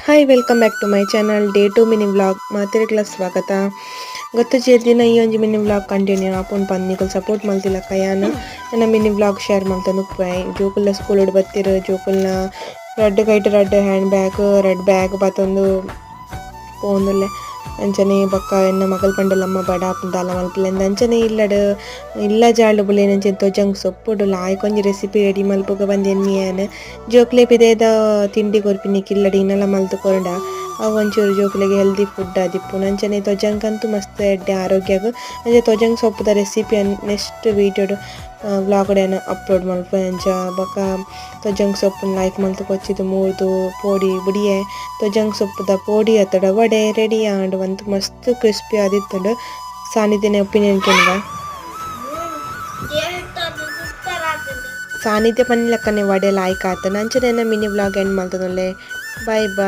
Hi welcome back to my channel day two mini vlog ಮಾತಿರಕ್ಲ ಸ್ವಾಗತ. ಗೊತ್ತು ದಿನ ಈ ಒಂಜಿ ಮಿನಿ ವ್ಲಾಗ್ ಕಂಟಿನ್ಯೂ ಆಪುನ್ ಪಂದಿಗಳು ಸಪೋರ್ಟ್ ಮಲ್ತಿಲ್ಲ ಕಯಾನ ನನ್ನ ಮಿನಿ ವ್ಲಾಗ್ ಶೇರ್ ಮಲ್ತಂದು ಉಪ್ಪುವೆ ಜೋಕುಲ್ನ ಸ್ಕೂಲ್ ಬತ್ತಿರು ಜೋಕುಲ್ನ red kite red hand bag red bag ಬತ್ತೊಂದು ಪೋಂದುಲ್ಲೆ ಅಂಚನೆ ಬೊಕ್ಕ ಎನ್ನ ಮಗಲ್ ಪಂಡಲಮ್ಮ ಬಡ ದಾಲ ಮಲ್ಪಲೆಂದ ಅಂಚನೆ ಇಲ್ಲ ಜಾಳು ಬುಲೇನಂಚೆ ತೊಜಂಗ್ ಸೊಪ್ಪುಡು ಲಾಯ್ಕೊಂಜಿ ರೆಸಿಪಿ ರೆಡಿ ಮಲ್ಪುಗ ಬಂದೆನ್ನಿಯಾನ ಜೋಕ್ಲೆ ಪಿದೇದ ತಿಂಡಿ ಕೊರ್ಪಿನಿಕ್ ಇಲ್ಲಡಿ ಇನ್ನೆಲ್ಲ ಮಲ್ತು ಕೊರಡ ಅವು ಒಂಚೂರು ಜೋಕ್ಲೆಗೆ ಹೆಲ್ದಿ ಫುಡ್ ಆದಿಪ್ಪು ಅಂಚನೆ ತೊಜಂಗಂತೂ ಮಸ್ತ್ ಎಡ್ಡೆ ಆರೋಗ್ಯಗ ಅಂಚೆ ತೊಜಂಗ್ ಸೊಪ್ಪುದ ರೆಸಿಪಿ ನೆಕ್ಸ್ಟ್ ವೀಡಿಯೋಡು ವ್ಲಾಗ್ಡೇನ ಅಪ್ಲೋಡ್ ಮಲ್ಪ ಅಂಚ ಬೊಕ ತೊಜಂಗ್ ಸೊಪ್ಪುನ ಲೈಕ್ ಮಲ್ತು ಕೊಚ್ಚಿದು ಮೂರ್ದು ಪೋಡಿ ಬುಡಿಯೆ ತೊಜಂಗ್ ಸೊಪ್ಪುದ ಪೋಡಿ ಅತ್ತಡ ವಡೆ ರೆಡಿ ಆಂಡ್ ಒಂದು ಮಸ್ತ್ ಕ್ರಿಸ್ಪಿ ಆದಿತ್ತುಂಡು ಸಾನಿಧ್ಯನ ಒಪಿನಿಯನ್ ಕೇಳಿದ ಸಾನಿಧ್ಯ ಪನ್ನಿಲಕ್ಕನೆ ವಡೆ ಲಾಯ್ಕ್ ಆತನ ಅಂಚನೆ ಮಿನಿ ವ್ಲಾಗ್ ಎಂಡ್ ಮಲ್ತದೊಲ್ಲೆ ಬಾಯ್ ಬಾಯ್.